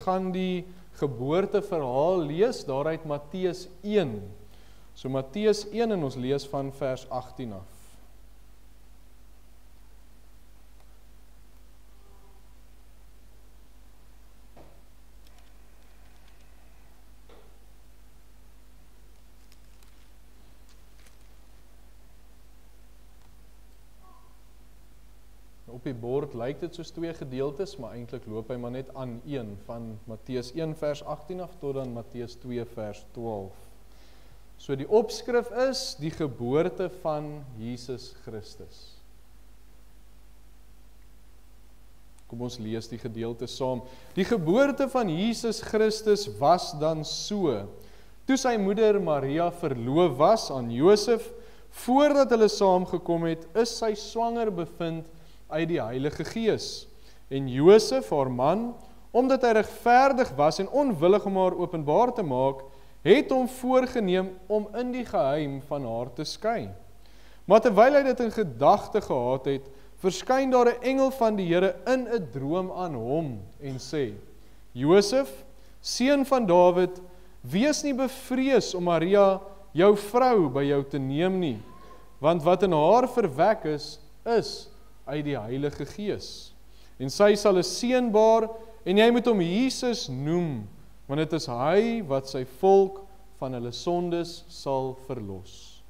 gaan die geboorteverhaal lees daaruit Matteus 1. So Matteus 1 en ons lees van vers 18 af. Op die bord lyk dit soos 2 gedeeltes, maar eintlik loop hy maar net aan een, van Matteus 1 vers 18 af tot dan Matteus 2 vers 12. So die opskrif is die geboorte van Jesus Christus. Kom ons lees die gedeelte saam. Die geboorte van Jesus Christus was dan so. Toe sy moeder Maria verloof was aan Josef, voordat hulle saamgekom het, is sy swanger bevind uit die Heilige Gees. En Josef, haar man, omdat hy regverdig was en onwillig om haar openbaar te maak, het hom voorgeneem om in die geheim van haar te skei. Maar terwyl hy dit in gedagte gehad het, verskyn daar 'n engel van die Here in 'n droom aan hom en sê: Josef, seun van Dawid, wees nie bevrees om Maria, jou vrou, by jou te neem nie, want wat in haar verwek is uit die Heilige Gees. En sy sal 'n seun baar, en jy moet hom Jesus noem, want dit is hy wat sy volk van hulle sondes sal verlos.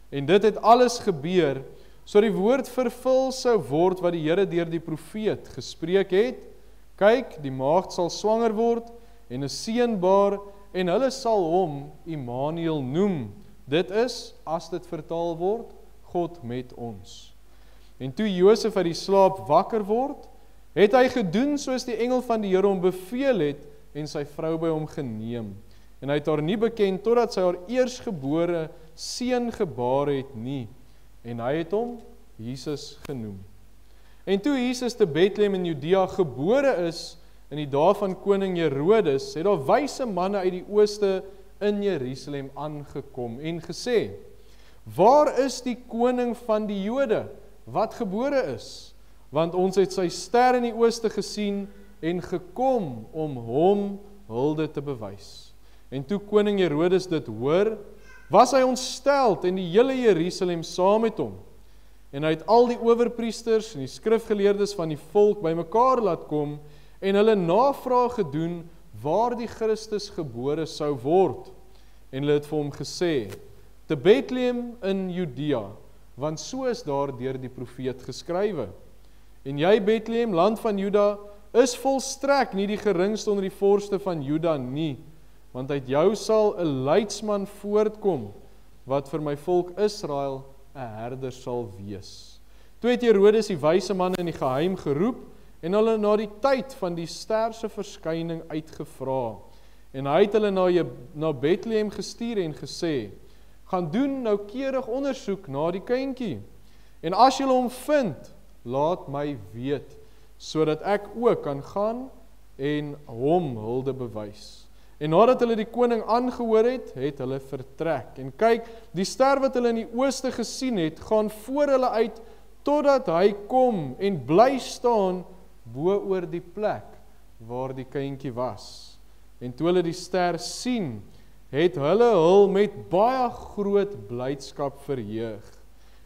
En dit het alles gebeur, so die woord vervul sou word wat die Here deur die profeet gespreek het. Kyk, die maagd sal swanger word, en 'n seun baar, en hulle sal hom Immanuel noem. Dit is, as dit vertaal word, God met ons. En toe Josef uit die slaap wakker word, het hy gedoen soos die engel van die Here hom beveel het, en sy vrou by hom geneem. En hy het haar nie bekend, totdat sy haar eersgebore seun gebaar het nie, en hy het hom Jesus genoem. En toe Jesus te Bethlehem in Judea gebore is, in die dae van koning Herodes, het daar wyse manne uit die ooste in Jerusalem aangekom, en gesê: Waar is die koning van die Jode, wat gebore is? Want ons het sy ster in die ooste gesien, en gekom om hom hulde te bewys. En toe koning Herodes dit hoor, was hy ontsteld, en die hele Jerusalem saam met hom. En hy het al die owerpriesters en die skrifgeleerdes van die volk bymekaar laat kom, en hulle navraag gedoen waar die Christus gebore sou word. En hulle het vir hom gesê: te Bethlehem in Judea, want so is daar deur die profeet geskrywe. En jy, Bethlehem, land van Juda, is volstrek nie die geringste onder die vorste van Juda nie, want uit jou sal 'n leidsman voortkom, wat vir my volk Israel 'n herder sal wees. Toe het Herodes die wyse manne in die geheim geroep, en hulle na die tyd van die ster se verskyning uitgevra. En hy het hulle na Bethlehem gestuur en gesê: gaan doen noukeurig ondersoek na die kindjie, en as julle hom vind, laat my weet, sodat ek ook kan gaan en hom hulde bewys. En nadat hulle die koning aangehoor het, het hulle vertrek. En kyk, die ster wat hulle in die ooste gesien het, gaan voor hulle uit, totdat hy kom en bly staan bo oor die plek waar die kindjie was. En toe hulle die ster sien, het hulle hul met baie groot blydskap verheug.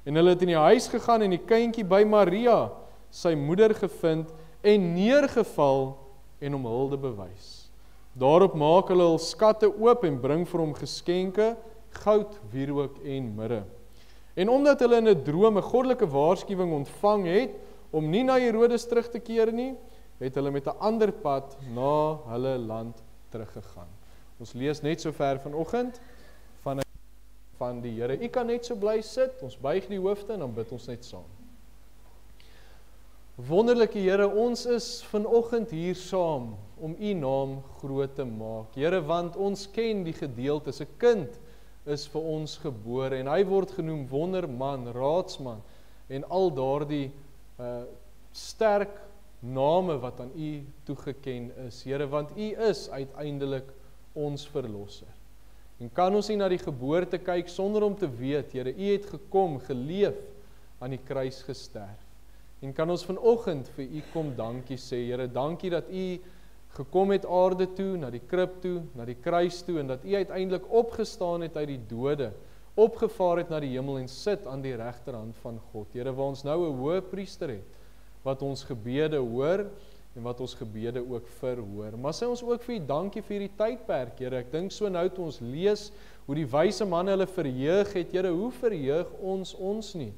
En hulle het in die huis gegaan en die kindjie by Maria, sy moeder, gevind en neergeval en hom hulde bewys. Daarop maak hulle hul skatte oop en bring vir hom geskenke, goud, wierook en mirre. En omdat hulle in 'n droom 'n goddelike waarskuwing ontvang het om nie na Herodes terug te keer nie, het hulle met 'n ander pad na hulle land teruggegaan. Ons lees net so ver vanoggend van die Here. U kan net so bly sit, ons buig die hoofde en dan bid ons net saam. Wonderlike Here, ons is vanoggend hier saam om u naam groot te maak. Here, want ons ken die gedeeltes, 'n kind is vir ons gebore en hy word genoem wonderman, raadsman en al daardie sterk name wat aan u toegeken is. Here, want u is uiteindelik ons verlosser. En kan ons nie na die geboorte kyk sonder om te weet, Here, u het gekom, geleef, aan die kruis gesterf. En kan ons vanoggend vir u kom dankie sê, Here, dankie dat u gekom het aarde toe, na die krib toe, na die kruis toe, en dat U uiteindelik opgestaan het uit die dode, opgevaar het na die hemel en sit aan die regterhand van God. Here, waar ons nou 'n hoëpriester het, wat ons gebede hoor, en wat ons gebede ook verhoor. Maar sê ons ook vir U dankie vir hierdie tydperk, Here. Ek dink so nou toe ons lees, hoe die wyse manne hulle verheug het, Here, hoe verheug ons nie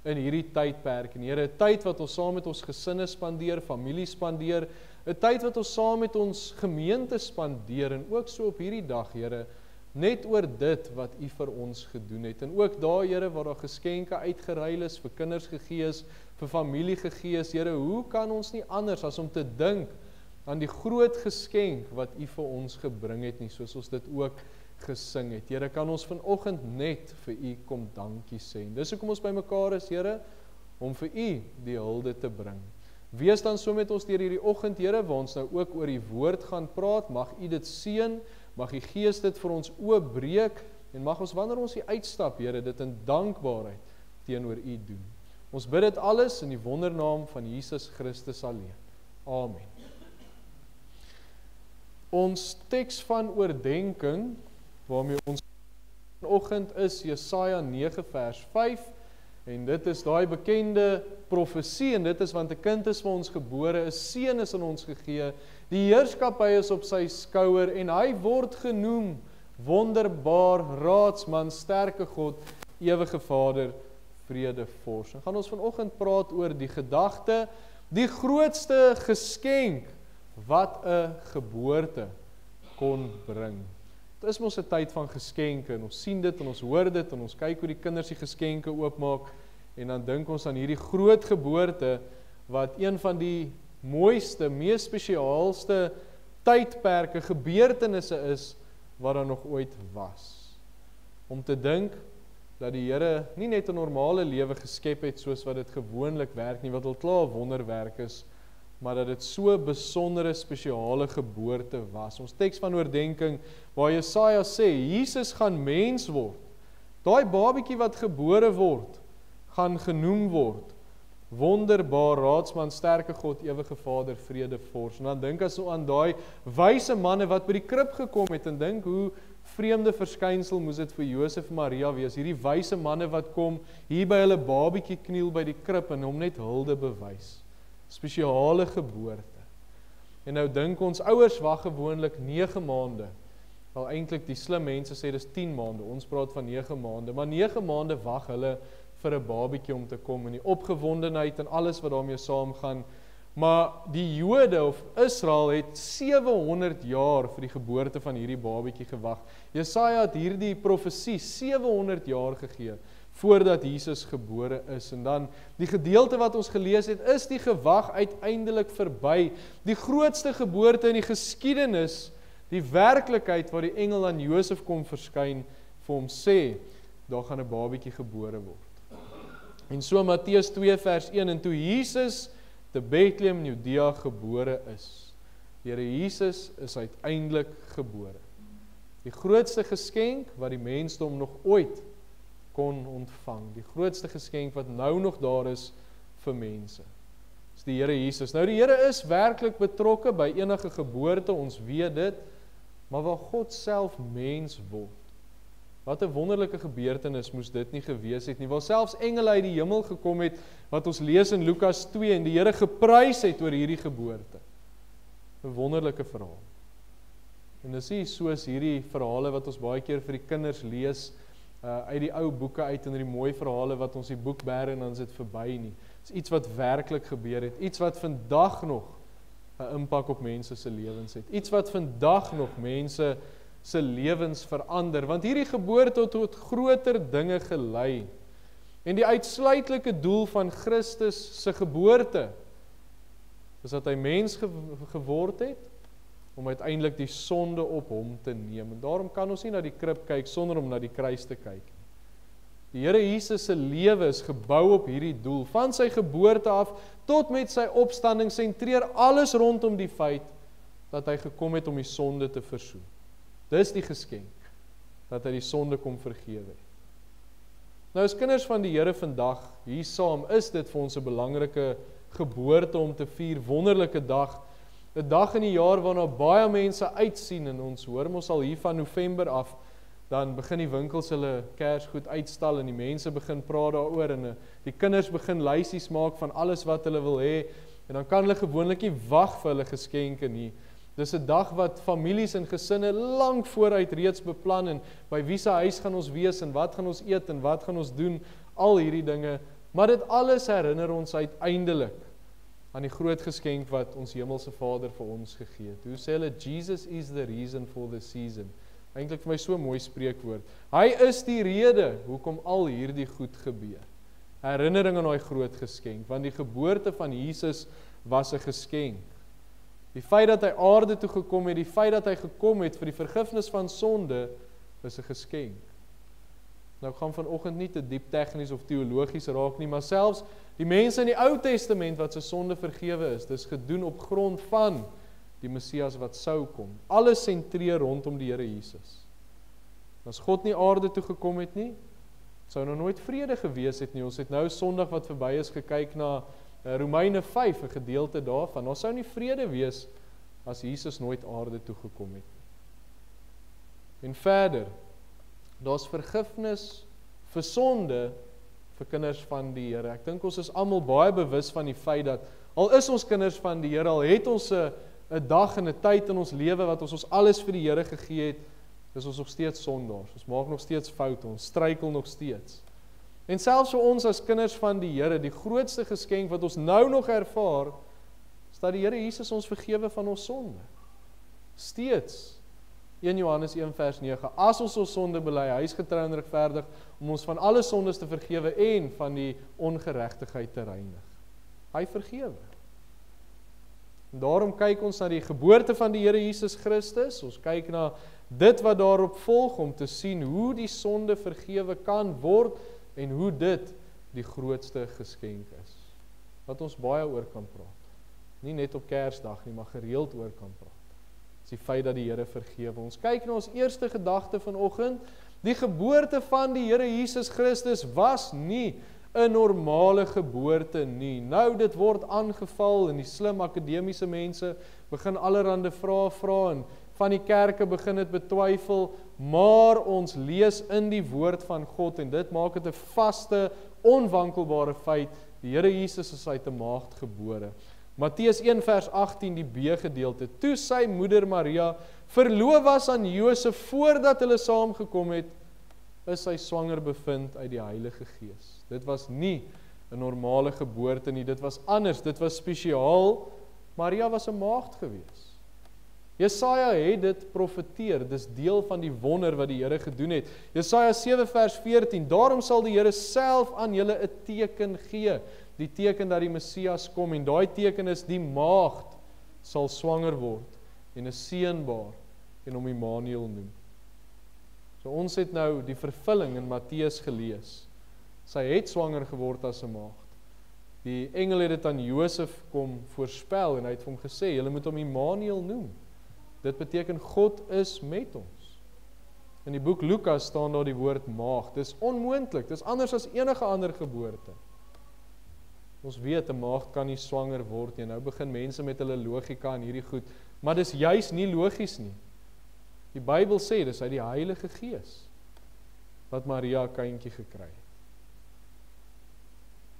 in hierdie tydperk, en Here, 'n tyd wat ons saam met ons gesinne spandeer, familie spandeer, 'n tyd wat ons saam met ons gemeente spandeer, en ook so op hierdie dag, Here, net oor dit wat U vir ons gedoen het, en ook daar, Here, waar daar geskenke uitgeruil is, vir kinders gegee is, vir familie gegee is, Here, hoe kan ons nie anders as om te dink aan die groot geskenk wat U vir ons gebring het nie, soos ons dit ook gesing het. Here, kan ons vanoggend net vir U kom dankie sê. En dis hoekom ons bymekaar is, Here, om vir U die hulde te bring. Wees dan so met ons deur hierdie oggend, Here, waar ons nou ook oor die woord gaan praat. Mag U dit seën, mag U Gees dit vir ons oopbreek, en mag ons wanneer ons hier uitstap, Here, dit in dankbaarheid teenoor U doen. Ons bid dit alles in die wondernaam van Jesus Christus alleen. Amen. Ons teks van oordenking, waarmee ons vanoggend is Jesaja 9 vers 5, en dit is daai bekende profesie, en dit is want 'n kind is vir ons gebore, 'n seun is aan ons gegee, die heerskappy is op sy skouer, en hy word genoem wonderbaar, raadsman, sterke God, ewige Vader, vredevors. En gaan ons vanoggend praat oor die gedagte, die grootste geskenk wat 'n geboorte kon bring. Dit is mos 'n tyd van geskenke, en ons sien dit, en ons hoor dit, en ons kyk hoe die kinders die geskenke oopmaak, en dan dink ons aan hierdie groot geboorte, wat een van die mooiste, mees spesiaalste tydperke, gebeurtenisse is, wat daar nog ooit was. Om te dink, dat die Here nie net 'n normale lewe geskep het, soos wat dit gewoonlik werk nie, wat al klaar 'n wonderwerk is, maar dat dit so 'n besondere, spesiale geboorte was. Ons teks van oordenking, waar Jesaja sê, Jesus gaan mens word. Daai babietjie wat gebore word, gaan genoem word. Wonderbaar, raadsman, sterke God, ewige Vader, vredevors. En dan dink as so aan daai wyse manne wat by die krib gekom het, en dink hoe vreemde verskynsel moes dit vir Josef en Maria wees. Hierdie wyse manne wat kom, hier by hulle babietjie kniel by die krib, en hom net hulde bewys. Spesiale geboorte. En nou dink ons, ouers wag gewoonlik 9 maande. Wel eintlik die slim mense sê dis 10 maande, ons praat van 9 maande, maar 9 maande wag hulle vir 'n babietjie om te kom, en die opgewondenheid en alles wat daarmee saamgaan. Maar die Jode of Israel het 700 jaar vir die geboorte van hierdie babietjie gewag. Jesaja het hierdie profesie 700 jaar gegee voordat Jesus gebore is. En dan die gedeelte wat ons gelees het, is die gewag uiteindelik verby. Die grootste geboorte in die geskiedenis, die werklikheid waar die engel aan Josef kom verskyn, vir hom sê, daar gaan 'n babietjie gebore word. En so Matteus 2 vers 1, en toe Jesus te Bethlehem, Judea gebore is. Die Here Jesus is uiteindelik gebore. Die grootste geskenk wat die mensdom nog ooit kon ontvang. Die grootste geskenk wat nou nog daar is vir mense. Dis die Here Jesus. Nou die Here is werklik betrokke by enige geboorte, ons weet dit, maar waar God self mens word. Wat 'n wonderlike gebeurtenis moes dit nie gewees het nie, waar selfs engele uit die hemel gekom het, wat ons lees in Lukas 2, en die Here geprys het oor hierdie geboorte. 'n Wonderlike verhaal. En dis nie soos hierdie verhale wat ons baie keer vir die kinders lees, uit die ou boeke uit, en die mooi verhale wat ons die boek bære en dan is dit verby nie. Dis iets wat werklik gebeur het, iets wat vandag nog 'n impak op mense se lewens het, iets wat vandag nog mense se lewens verander, want hierdie geboorte het tot groter dinge gelei. En die uitsluitlike doel van Christus se geboorte is dat hy mens geword het, om uiteindelik die sonde op hom te neem. En daarom kan ons nie na die krib kyk sonder om na die kruis te kyk. Die Here Jesus se lewe is gebou op hierdie doel. Van sy geboorte af tot met sy opstanding sentreer alles rondom die feit dat hy gekom het om die sonde te versoen. Dis die geskenk, dat hy die sonde kom vergewe het. Nou as kinders van die Here vandag, hier saam, is dit vir ons 'n belangrike geboorte om te vier, wonderlike dag. 'n dag in die jaar waarna baie mense uitsien, en ons hoor mos al hier van November af, dan begin die winkels hulle Kersgoed uitstal en die mense begin praat daaroor en die kinders begin lysies maak van alles wat hulle wil hê en dan kan hulle gewoonlik nie wag vir hulle geskenke nie. Dis 'n dag wat families en gesinne lank vooruit reeds beplan en by wie se huis gaan ons wees en wat gaan ons eet en wat gaan ons doen, al hierdie dinge, maar dit alles herinner ons uiteindelik aan die groot geskenk wat ons hemelse Vader vir ons gegee het. Hoe sê hulle, Jesus is the reason for the season. Eintlik vir my so 'n mooi spreekwoord. Hy is die rede hoekom al hierdie goed gebeur. Herinnering aan daai groot geskenk, want die geboorte van Jesus was 'n geskenk. Die feit dat hy aarde toe gekom het, die feit dat hy gekom het vir die vergifnis van sonde, is 'n geskenk. Nou gaan vanoggend nie te diep tegnies of teologies raak nie, maar selfs die mense in die Ou Testament wat se sonde vergewe is, dis gedoen op grond van die Messias wat sou kom. Alles sentreer rondom die Here Jesus. As God nie aarde toe gekom het nie, sou nou nooit vrede gewees het nie. Ons het nou Sondag wat verby is gekyk na Romeine 5, 'n gedeelte daarvan. Daar sou nie vrede wees as Jesus nooit aarde toe gekom het nie. En verder, daar's vergifnis vir sonde vir kinders van die Here. Ek dink ons is almal baie bewus van die feit dat al is ons kinders van die Here, al het ons 'n dag en 'n tyd in ons lewe wat ons alles vir die Here gegee het, is ons nog steeds sondaars. Ons maak nog steeds foute, ons struikel nog steeds. En selfs vir ons as kinders van die Here, die grootste geskenk wat ons nou nog ervaar, is dat die Here Jesus ons vergewe van ons sonde. Steeds. 1 Johannes 1 vers 9, as ons sonde bely, hy is getrou en regverdig om ons van alle sondes te vergewe en van die ongeregtigheid te reinig. Hy vergewe. En daarom kyk ons na die geboorte van die Here Jesus Christus, ons kyk na dit wat daarop volg om te sien hoe die sonde vergewe kan word en hoe dit die grootste geskenk is. Wat ons baie oor kan praat. Nie net op Kersdag nie, maar gereeld oor kan praat. Is die feit dat die Here vergewe. Ons kyk na ons eerste gedagte vanoggend. Die geboorte van die Here Jesus Christus was nie 'n normale geboorte nie. Nou dit word aangeval en die slim akademiese mense begin allerhande vrae vra en van die kerke begin dit betwyfel, maar ons lees in die woord van God en dit maak dit 'n vaste, onwankelbare feit. Die Here Jesus is uit 'n maagd gebore. Matteus 1 vers 18, die B-gedeelte. Toe sy moeder Maria verloof was aan Josef voordat hulle saamgekom het, is sy swanger bevind uit die Heilige Gees. Dit was nie 'n normale geboorte nie, dit was anders, dit was spesiaal. Maria was 'n maagd gewees. Jesaja het dit profeteer, dis deel van die wonder wat die Here gedoen het. Jesaja 7 vers 14, daarom sal die Here self aan julle 'n teken gee, die teken dat die Messias kom, en daai teken is die maagd sal swanger word, en 'n seun baar, en hom Immanuel noem. So ons het nou die vervulling in Matteus gelees. Sy het swanger geword as 'n maagd. Die engel het dit aan Josef kom voorspel, en hy het vir hom gesê, julle moet hom Immanuel noem. Dit beteken God is met ons. In die boek Lukas staan daar die woord maagd. Dis onmoontlik, dis anders as enige ander geboorte. Ons weet 'n maagd kan nie swanger word nie. Nou begin mense met hulle logika en hierdie goed, maar dis juis nie logies nie. Die Bybel sê dis uit die Heilige Gees wat Maria 'n kindjie gekry het.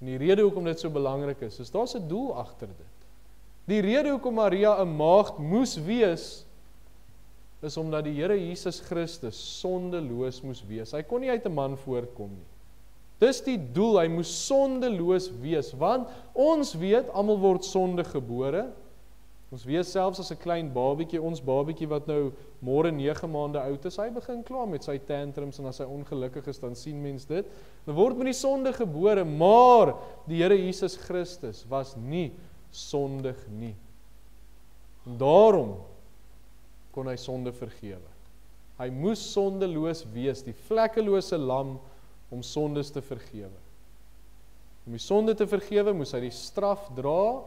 En die rede hoekom dit so belangrik is daar's 'n doel agter dit. Die rede hoekom Maria 'n maagd moes wees, is omdat die Here Jesus Christus sondeloos moes wees. Hy kon nie uit 'n man voortkom nie. Dis die doel, hy moes sondeloos wees, want ons weet, almal word sonde gebore. Ons weet selfs as 'n klein babietjie, ons babietjie wat nou môre 9 maande oud is, hy begin klaar met sy tantrums en as hy ongelukkig is, dan sien mens dit. Dan word met die sonde gebore, maar die Here Jesus Christus was nie sondig nie. En daarom kon hy sonde vergewe. Hy moes sondeloos wees, die vlekkelose lam om sondes te vergewe. Om die sonde te vergewe, moes hy die straf dra,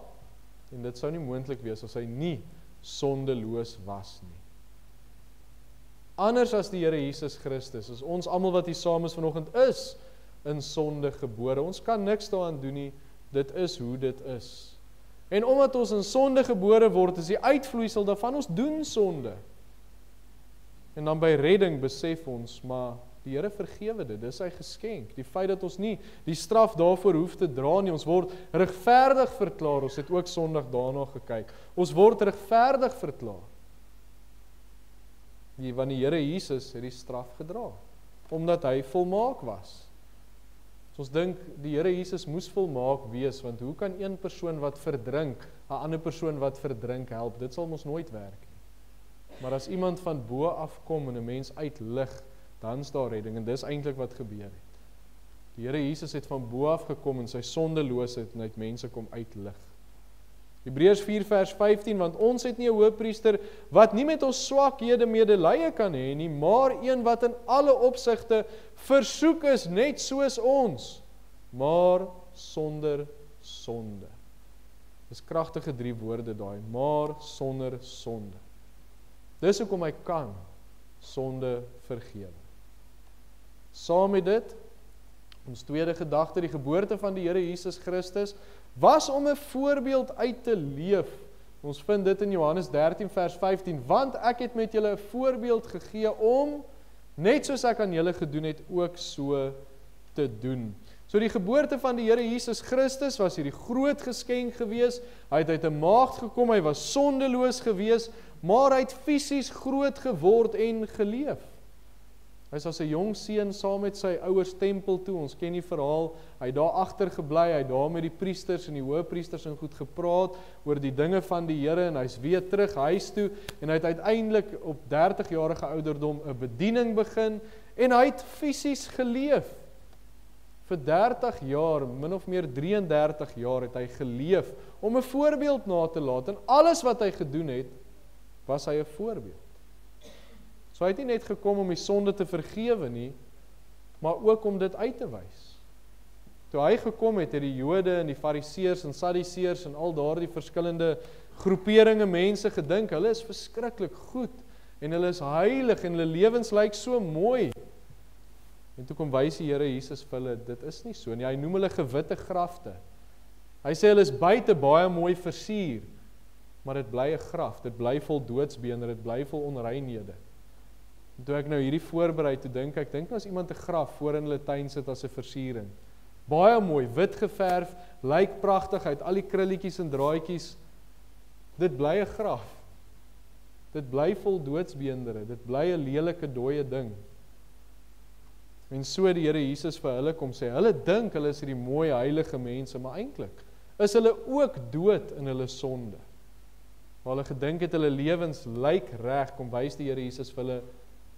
en dit sou nie moontlik wees as hy nie sondeloos was nie. Anders as die Here Jesus Christus, is ons almal wat hier saam is vanoggend is in sonde gebore. Ons kan niks daaraan doen nie, dit is hoe dit is. En omdat ons in sonde gebore word, is die uitvloeisel daarvan ons doen sonde. En dan by redding besef ons, maar die Here vergewe dit, dis sy geskenk. Die feit dat ons nie die straf daarvoor hoef te dra nie, ons word regverdig verklaar, ons het ook Sondag daarna gekyk. Ons word regverdig verklaar. Want die Here Jesus het die straf gedra, omdat hy volmaak was. So ons dink die Here Jesus moes volmaak wees, want hoe kan een persoon wat verdrink, 'n ander persoon wat verdrink help? Dit sal mos nooit werk nie. Maar as iemand van bo af kom en 'n mens uitlig, dan is daar redding, en dis eintlik wat gebeur het. Die Here Jesus het van bo af gekom in sy sondeloosheid en hy het mense kom uitlig. Hebreërs 4 vers 15, want ons het nie 'n hoëpriester wat nie met ons swakhede medelee kan hê nie, maar een wat in alle opsigte versoek is net soos ons, maar sonder sonde. Dis kragtige 3 woorde daai, maar sonder sonde. Dis hoekom hy kan sonde vergewe. Saam met dit, ons tweede gedagte, die geboorte van die Here Jesus Christus, was om 'n voorbeeld uit te leef. Ons vind dit in Johannes 13 vers 15, want ek het met julle 'n voorbeeld gegee om, net soos ek aan julle gedoen het, ook so te doen. So die geboorte van die Here Jesus Christus was hierdie groot geskenk gewees, hy het uit 'n maagd gekom, hy was sondeloos gewees, maar hy het fisies groot geword en geleef. Hy is as 'n jong seun saam met sy ouers tempel toe, ons ken die verhaal, hy het daar agter gebly, hy het daar met die priesters en die hoëpriesters en goed gepraat oor die dinge van die Here, en hy's weer terug huis toe, en hy het uiteindelik op 30-jarige ouderdom 'n bediening begin, en hy het fisies geleef. Vir 30 jaar, min of meer 33 jaar het hy geleef, om 'n voorbeeld na te laat, en alles wat hy gedoen het, was hy 'n voorbeeld. So hy het nie net gekom om die sonde te vergewe nie, maar ook om dit uit te wys. Toe hy gekom het, het die Jode en die Fariseërs en Sadduseërs en al daardie verskillende groeperinge mense gedink, hulle is verskriklik goed, en hulle is heilig, en hulle lewens lyk so mooi. En toe kom wys die Here Jesus vir hulle, dit is nie so nie, hy noem hulle gewitte grafte. Hy sê hulle is buite baie mooi versier, maar dit bly 'n graf, dit bly vol doodsbene, dit bly vol onreinhede. En toe ek nou hierdie voorberei, toe dink ek nou as iemand 'n graf voor in hulle tuin sit as 'n versiering. Baie mooi, wit geverf, lyk pragtig uit, al die krulletjies en draadjies. Dit bly 'n graf. Dit bly vol doodsbeendere, dit bly 'n lelike dooie ding. En so die Here Jesus vir hulle kom sê, hulle dink hulle is hierdie mooi heilige mense, maar eintlik is hulle ook dood in hulle sonde. Waar hulle gedink het hulle lewens lyk reg, kom wys die Here Jesus vir hulle,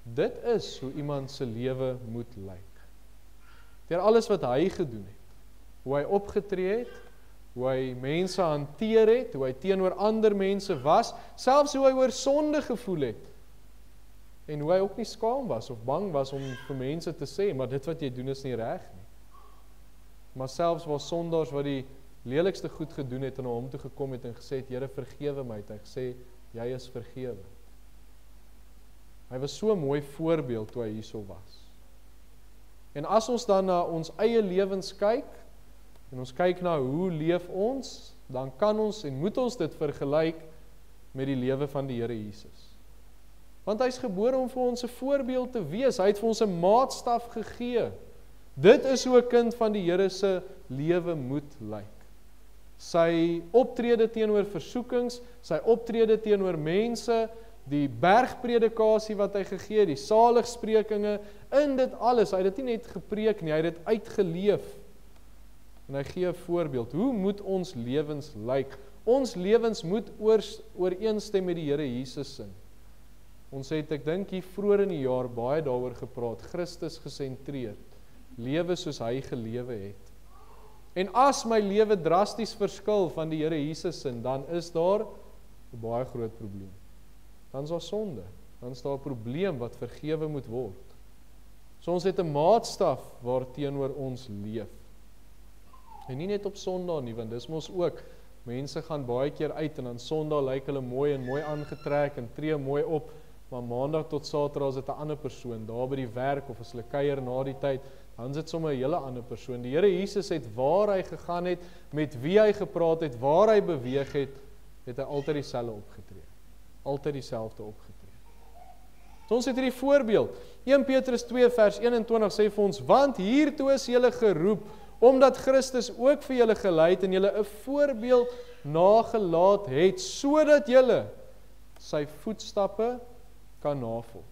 dit is hoe iemand se lewe moet lyk. Deur alles wat hy gedoen het, hoe hy opgetree het, hoe hy mense hanteer het, hoe hy teenoor ander mense was, selfs hoe hy oor sonde gevoel het, en hoe hy ook nie skaam was of bang was om vir mense te sê, maar dit wat jy doen is nie reg nie. Maar selfs waar sondaars wat die lelikste goed gedoen het en na hom toe gekom het en gesê het, Here vergewe my, het hy gesê, jy is vergewe. Hy was so 'n mooi voorbeeld toe hy hierso was. En as ons dan na ons eie lewens kyk, en ons kyk na hoe leef ons, dan kan ons en moet ons dit vergelyk met die lewe van die Here Jesus. Want hy is gebore om vir ons 'n voorbeeld te wees, hy het vir ons 'n maatstaf gegee. Dit is hoe 'n kind van die Here se lewe moet lyk. Sy optrede teenoor versoekings, sy optrede teenoor mense, die bergpredikasie wat hy gegee het, die saligsprekinge, in dit alles, hy het dit nie net gepreek nie, hy het dit uitgeleef. En hy gee 'n voorbeeld, hoe moet ons lewens lyk? Ons lewens moet ooreenstem met die Here Jesus se. Ons het, ek dink hier vroeër in die jaar baie daaroor gepraat, Christus gesentreerd, lewe soos hy gelewe het. En as my lewe drasties verskil van die Here Jesus se, dan is daar 'n baie groot probleem. Dan is daar sonde, dan is daar 'n probleem wat vergewe moet word. So ons het 'n maatstaf waarteenoor ons leef. En nie net op Sondag nie, want dis mos ook, mense gaan baie keer uit en dan Sondag lyk hulle mooi en mooi aangetrek en tree mooi op, maar Maandag tot Saterdag is dit 'n ander persoon, daar by die werk of as hulle kuier na die tyd, dan is dit sommer 'n hele ander persoon. Die Here Jesus het waar hy gegaan het, met wie hy gepraat het, waar hy beweeg het hy altyd dieselfde opgetree. Altyd dieselfde opgetree. So ons het hierdie voorbeeld. 1 Petrus 2 vers 21 sê vir ons, want hiertoe is julle geroep, omdat Christus ook vir julle gelei het en julle 'n voorbeeld nagelaat het, sodat julle sy voetstappe kan navolg.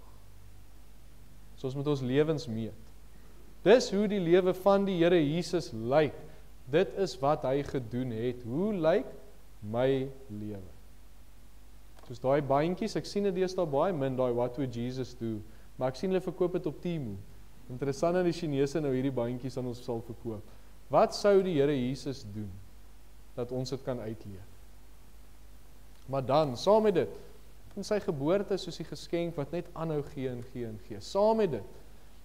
So ons moet ons lewens meet. Dis hoe die lewe van die Here Jesus lyk. Dit is wat hy gedoen het. Hoe lyk my lewe? Soos daai bandjies, ek sien dit deesdae baie min, daai what would Jesus do, maar ek sien hulle verkoop dit op Temu. Interessant dat die Chinese nou hierdie bandjies aan ons sal verkoop. Wat sou die Here Jesus doen, dat ons dit kan uitleef? Maar dan, saam met dit, in sy geboorte soos die geskenk wat net aanhou gee en gee en gee. Saam met dit,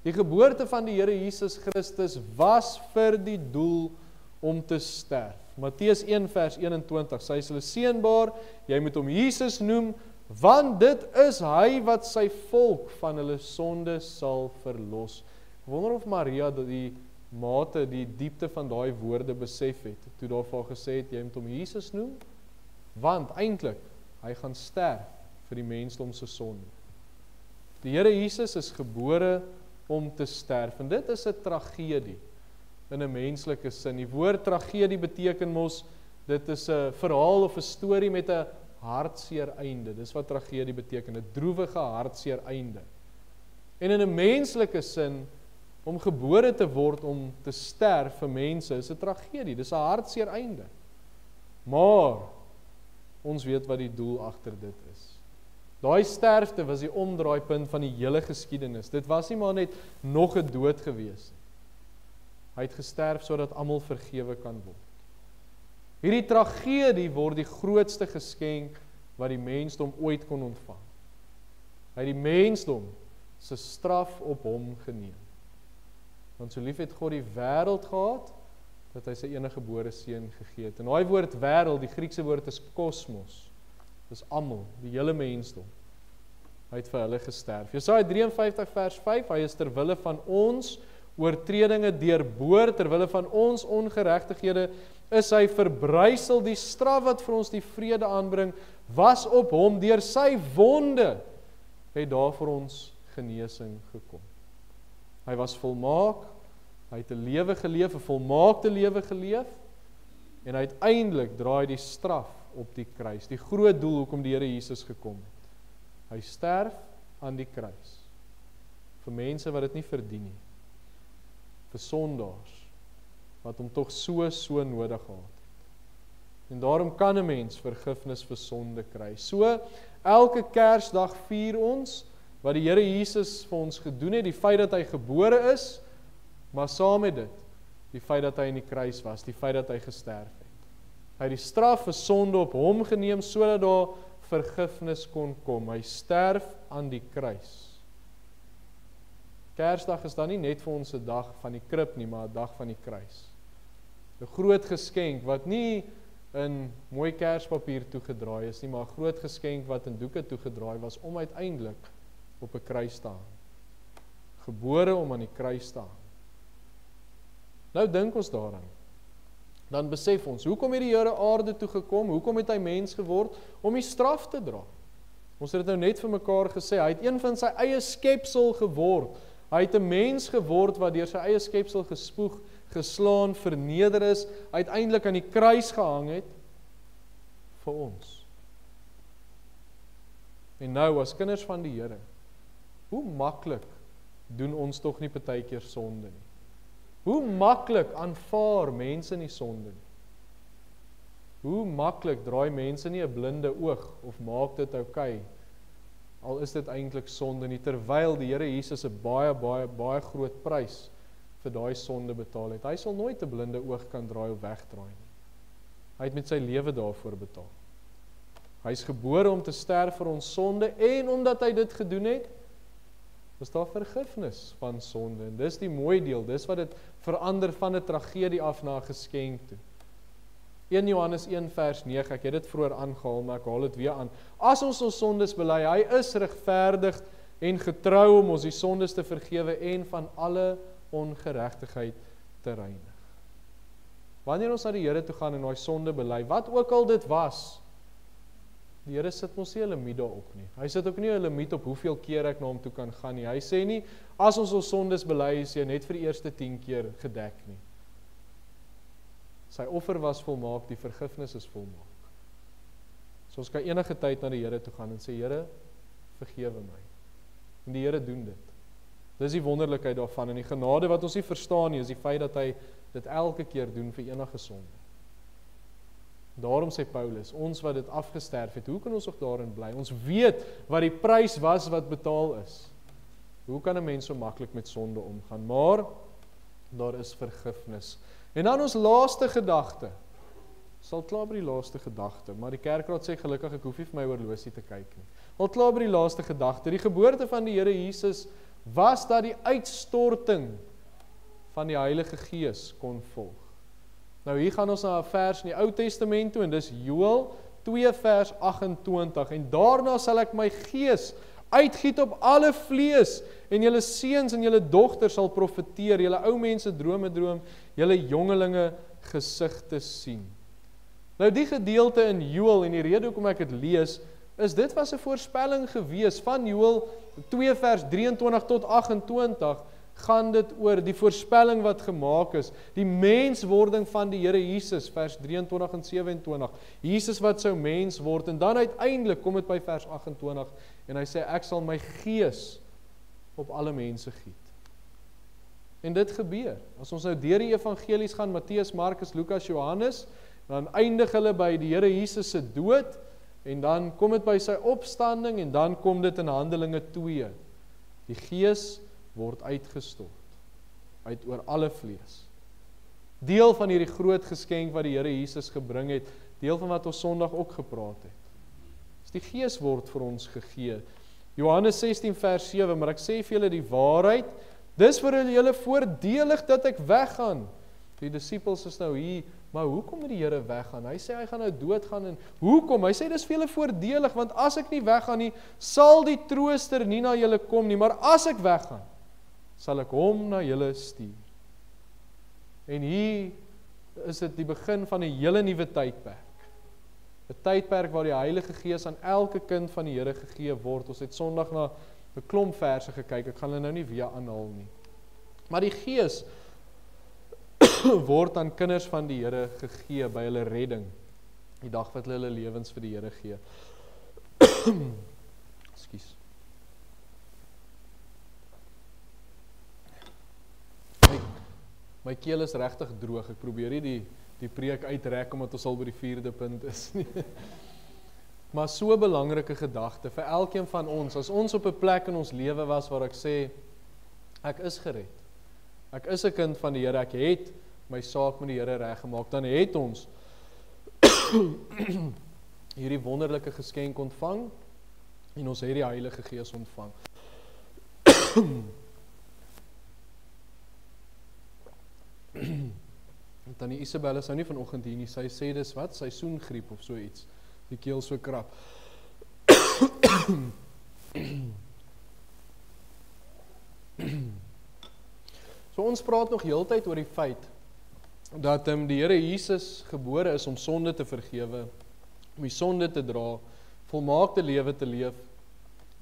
die geboorte van die Here Jesus Christus was vir die doel om te sterf. Matteus 1 vers 21, sy is hulle seënbaar, jy moet hom Jesus noem, want dit is hy wat sy volk van hulle sonde sal verlos. Ek wonder of Maria die mate, die diepte van daai woorde besef het, toe daarvan gesê het, jy moet hom Jesus noem, want eintlik, hy gaan sterf vir die mensdom se sonde. Die Here Jesus is gebore om te sterf, en dit is 'n tragedie, in 'n menslike sin. Die woord tragedie beteken mos, dit is 'n verhaal of 'n storie met 'n hartseer einde. Dis wat tragedie beteken, 'n droewige hartseer einde. En in 'n menslike sin, om gebore te word om te sterf vir mense, is 'n tragedie, dis 'n hartseer einde. Maar, ons weet wat die doel agter dit is. Daai sterfte was die omdraaipunt van die hele geskiedenis. Dit was nie maar net nog 'n dood gewees nie. Hy het gesterf sodat almal vergewe kan word. Hierdie tragedie word die grootste geskenk wat die mensdom ooit kon ontvang. Hy het die mensdom se straf op hom geneem. Want so lief het God die wêreld gehad, dat hy sy enige gebore seun gegee het. En daai woord wêreld, die Griekse woord is kosmos. Dis almal, die hele mensdom. Hy het vir hulle gesterf. Jesaja 53 vers 5, hy is ter wille van ons oortredinge deurboor, ter wille van ons ongeregtighede is hy verbrysel. Die straf wat vir ons die vrede aanbring, was op hom, deur sy wonde het daar vir ons genesing gekom. Hy was volmaak, hy het 'n lewe geleef, 'n volmaakte lewe geleef, en uiteindelik draai die straf op die kruis, die groot doel hoekom die Here Jesus gekom het. Hy sterf aan die kruis, vir mense wat dit nie verdien nie, vir sondaars, wat hom tog so nodig gehad het. En daarom kan 'n mens vergifnis vir sonde kry. So, elke Kersdag vier ons, wat die Here Jesus vir ons gedoen het, die feit dat hy gebore is, maar saam met dit, die feit dat hy in die kruis was, die feit dat hy gesterf het. Hy het die straf vir sonde op hom geneem, sodat daar vergifnis kon kom. Hy sterf aan die kruis. Kersdag is dan nie net vir ons 'n dag van die krib nie, maar 'n dag van die kruis. 'n Groot geskenk wat nie in mooi kerspapier toegedraai is nie, maar 'n groot geskenk wat in doeke toegedraai was, om uiteindelik op 'n kruis te hang. Gebore om aan die kruis te hang. Nou dink ons daaraan. Dan besef ons, hoekom het die Here aarde toe gekom? Hoekom het hy mens geword? Om die straf te dra. Ons het dit nou net vir mekaar gesê, hy het een van sy eie skepsel geword. Hy het 'n mens geword wat deur sy eie skepsel gespoeg, geslaan, verneder is, uiteindelik aan die kruis gehang het vir ons. En nou, as kinders van die Here, hoe maklik doen ons tog nie partykeer sonde nie? Hoe maklik aanvaar mense nie sonde nie? Hoe maklik draai mense nie 'n blinde oog of maak dit oukei, al is dit eintlik sonde nie, terwyl die Here Jesus 'n baie groot prys vir daai sonde betaal het. Hy sal nooit 'n blinde oog kan draai of wegdraai nie. Hy het met sy lewe daarvoor betaal. Hy is gebore om te sterf vir ons sonde, en omdat hy dit gedoen het, is daar vergifnis van sonde. En dis die mooi deel, dis wat dit verander van 'n tragedie af na 'n geskenk toe. 1 Johannes 1 vers 9, ek het dit vroeër aangehaal, maar ek haal dit weer aan. As ons ons sondes bely, hy is regverdig en getrou om ons die sondes te vergewe en van alle ongeregtigheid te reinig. Wanneer ons na die Here toe gaan en daai sonde bely, wat ook al dit was, die Here sit ons nie 'n limiet daarop nie. Hy sit ook nie 'n limiet op hoeveel keer ek na hom toe kan gaan nie. Hy sê nie, as ons sondes bely, is jy net vir die eerste 10 keer gedek nie. Sy offer was volmaak, die vergifnis is volmaak. So ons kan enige tyd na die Here toe gaan en sê, Here, vergewe my. En die Here doen dit. Dis die wonderlikheid daarvan, en die genade wat ons nie verstaan nie, is die feit dat hy dit elke keer doen vir enige sonde. Daarom sê Paulus, ons wat dit afgesterf het, hoe kan ons ook daarin bly? Ons weet wat die prys was wat betaal is. Hoe kan 'n mens so maklik met sonde omgaan? Maar, daar is vergifnis. En dan ons laaste gedagte, sal klaar by die laaste gedagte, maar die kerkraad sê gelukkig, ek hoef nie vir my horlosie te kyk nie. Al klaar by die laaste gedagte, die geboorte van die Here Jesus, was dat die uitstorting van die Heilige Gees kon volg. Nou hier gaan ons na 'n vers in die Ou Testament toe, en dis Joël 2 vers 28, en daarna sal ek my gees uitgiet op alle vlees, en julle seuns en julle dogters sal profeteer, julle ou mense drome droom, julle jongelinge gesigte sien. Nou die gedeelte in Joël, en die rede hoekom ek dit lees, is dit was 'n voorspelling gewees van Joël 2 vers 23 tot 28, gaan dit oor die voorspelling wat gemaak is, die menswording van die Here Jesus, vers 23 en 27, Jesus wat sou mens word, en dan uiteindelik kom dit by vers 28, en hy sê, ek sal my gees op alle mense giet. En dit gebeur, as ons nou deur die evangelies gaan, Matteus, Markus, Lukas, Johannes, dan eindig hulle by die Here Jesus se dood, en dan kom dit by sy opstanding, en dan kom dit in Handelinge 2. Die Gees word uitgestort, uit oor alle vlees. Deel van hierdie groot geskenk wat die Here Jesus gebring het, deel van wat ons Sondag ook gepraat het. Dus die Gees word vir ons gegee. Johannes 16 vers 7, maar ek sê vir julle die waarheid, dis vir julle voordelig dat ek weggaan. Die disippels is nou hier, maar hoekom moet die Here weggaan? Hy sê hy gaan nou doodgaan, en hoekom? Hy sê dis vir julle voordelig, want as ek nie weggaan nie, sal die trooster nie na julle kom nie, maar as ek weggaan, sal ek hom na julle stuur. En hier is dit die begin van 'n hele nuwe tydperk. 'n Tydperk waar die Heilige Gees aan elke kind van die Here gegee word. Ons het Sondag na 'n klomp verse gekyk, ek gaan hulle nou nie weer aanhaal nie. Maar die Gees word aan kinders van die Here gegee by hulle redding, die dag wat hulle lewens vir die Here gee. Ekskuus. My keel is regtig droog, ek probeer nie die preek uitrek, omdat ons al by die 4de punt is nie. Maar so 'n belangrike gedagte vir elkeen van ons, as ons op 'n plek in ons lewe was waar ek sê, ek is gered, ek is 'n kind van die Here, ek het my saak met die Here reggemaak, dan het ons hierdie wonderlike geskenk ontvang, en ons het die Heilige Gees ontvang. Tannie Isabel is nou nie vanoggend hier nie, sy sê dis wat, seisoengriep of so iets, die keel so krap. So ons praat nog heeltyd oor die feit, dat die Here Jesus gebore is om sonde te vergewe, om die sonde te dra, volmaakte lewe te leef,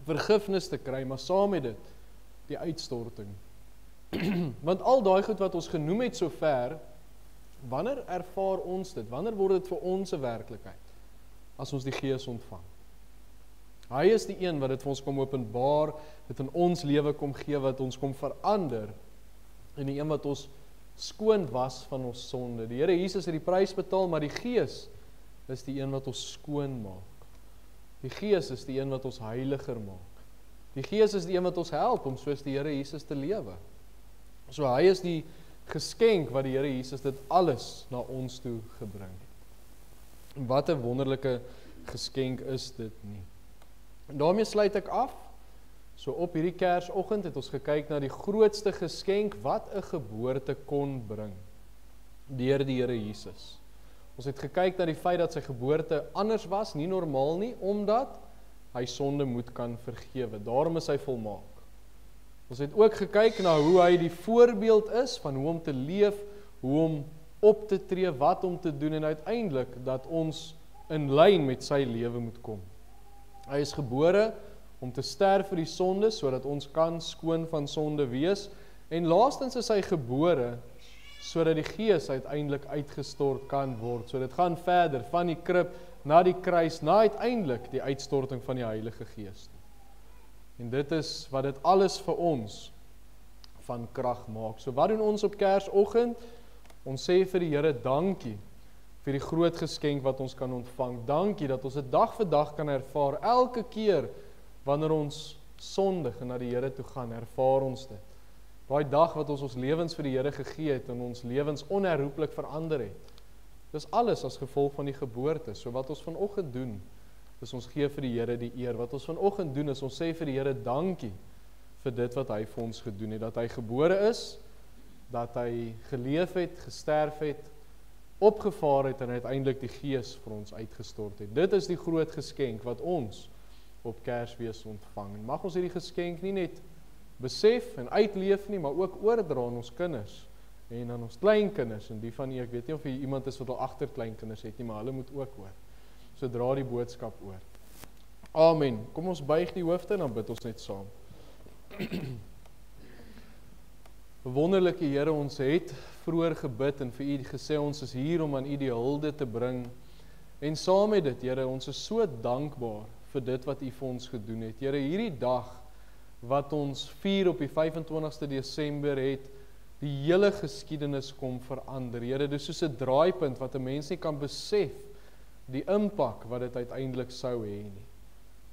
vergifnis te kry, maar saam met dit, die uitstorting. Want al daai goed wat ons genoem het sover, wanneer ervaar ons dit? Wanneer word dit vir ons 'n werklikheid? As ons die Gees ontvang. Hy is die een wat dit vir ons kom openbaar, dit in ons lewe kom gee, wat ons kom verander, en die een wat ons skoon was van ons sonde. Die Here Jesus het die prys betaal, maar die Gees is die een wat ons skoon maak. Die Gees is die een wat ons heiliger maak. Die Gees is die een wat ons help om soos die Here Jesus te lewe. So hy is die geskenk wat die Here Jesus dit alles na ons toe gebring het. En wat 'n wonderlike geskenk is dit nie. En daarmee sluit ek af. So op hierdie Kersoggend het ons gekyk na die grootste geskenk wat 'n geboorte kon bring deur die Here Jesus. Ons het gekyk na die feit dat sy geboorte anders was, nie normaal nie, omdat hy sonde moet kan vergewe. Daarom is hy volmaak. Ons het ook gekyk na hoe hy die voorbeeld is van hoe om te leef, hoe om op te tree, wat om te doen en uiteindelik dat ons in lyn met sy lewe moet kom. Hy is gebore om te sterf vir die sonde, sodat ons kan skoon van sonde wees. En laastens is hy gebore, sodat die Gees uiteindelik uitgestort kan word. So dit gaan verder, van die krib, na die kruis, na uiteindelik die uitstorting van die Heilige Gees. En dit is wat dit alles vir ons van krag maak. So wat doen ons op Kersoggend? Ons sê vir die Here dankie, vir die groot geskenk wat ons kan ontvang. Dankie dat ons dit dag vir dag kan ervaar. Elke keer wanneer ons sondig en na die Here toe gaan, ervaar ons dit. Daai dag wat ons lewens vir die Here gegee het en ons lewens onherroepelik verander het. Dis alles as gevolg van die geboorte. So wat ons vanoggend doen, is ons gee vir die Here die eer. Wat ons vanoggend doen, is ons sê vir die Here dankie vir dit wat hy vir ons gedoen het. Dat hy gebore is, dat hy geleef het, gesterf het, opgevaar het en uiteindelik die Gees vir ons uitgestort het. Dit is die groot geskenk wat ons op Kersfees ontvang. En mag ons hierdie geskenk nie net besef en uitleef nie, maar ook oordra aan ons kinders en aan ons kleinkinders en die van u, ek weet nie of hier iemand is wat al agterkleinkinders het nie, maar hulle moet ook hoor. So dra die boodskap oor. Amen. Kom ons buig die hoofde en dan bid ons net saam. Wonderlike Here, ons het vroeër gebid en vir u gesê ons is hier om aan u die hulde te bring. En saam met dit, Here, ons is so dankbaar vir dit wat u vir ons gedoen het. Here, hierdie dag wat ons vier op die 25ste Desember het, die hele geskiedenis kom verander. Here, dis soos 'n draaipunt wat 'n mens nie kan besef die impak wat dit uiteindelik sou hê nie.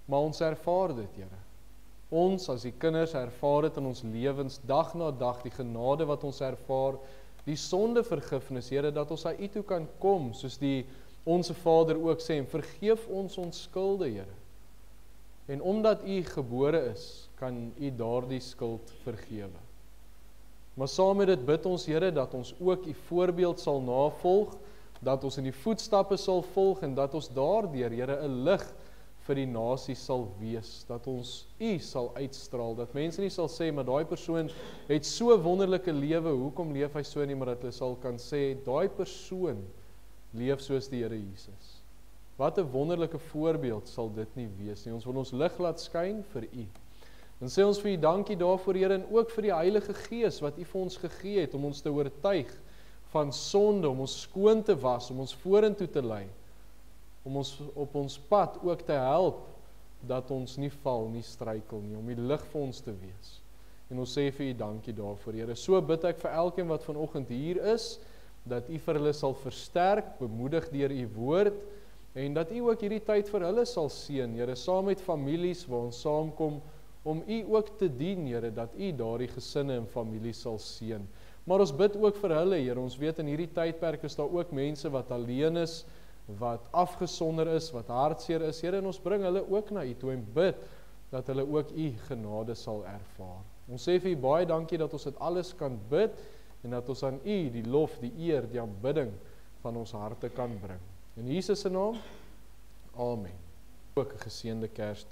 Maar ons ervaar dit, Here. Ons as die kinders ervaar dit in ons lewens dag na dag, die genade wat ons ervaar, die sondevergifnis, Here, dat ons na u toe kan kom, soos die Onse Vader ook sê, en vergeef ons skulde, Here. En omdat u gebore is, kan u daardie skuld vergewe. Maar saam met dit bid ons, Here, dat ons ook u voorbeeld sal navolg, dat ons in die voetstappe sal volg, en dat ons daardeur, Here, 'n lig vir die nasie sal wees, dat ons u sal uitstraal, dat mense nie sal sê, maar daai persoon het so wonderlike lewe, hoekom leef hy so nie, maar dat hulle sal kan sê, daai persoon leef soos die Here Jesus. Wat 'n wonderlike voorbeeld sal dit nie wees nie. Ons wil ons lig laat skyn vir u. En sê ons vir u dankie daarvoor, Here, en ook vir die Heilige Gees wat u vir ons gegee het, om ons te oortuig van sonde, om ons skoon te was, om ons vorentoe te lei, om ons op ons pad ook te help, dat ons nie val, nie struikel nie, om die lig vir ons te wees. En ons sê vir u dankie daarvoor, Here. So bid ek vir elkeen wat vanoggend hier is, dat u vir hulle sal versterk, bemoedig deur u woord, en dat u ook hierdie tyd vir hulle sal seën, Here, saam met families waar ons saamkom, om u ook te dien, Here, dat u daardie gesinne en families sal seën. Maar ons bid ook vir hulle, Here, ons weet in hierdie tydperk is daar ook mense wat alleen is, wat afgesonder is, wat hartseer is, Here, en ons bring hulle ook na u toe en bid, dat hulle ook u genade sal ervaar. Ons sê vir u baie dankie dat ons dit alles kan bid, en dat ons aan u die lof, die eer, die aanbidding van ons harte kan bring. In Jesus se naam, amen. Ook 'n geseënde Kerstyd.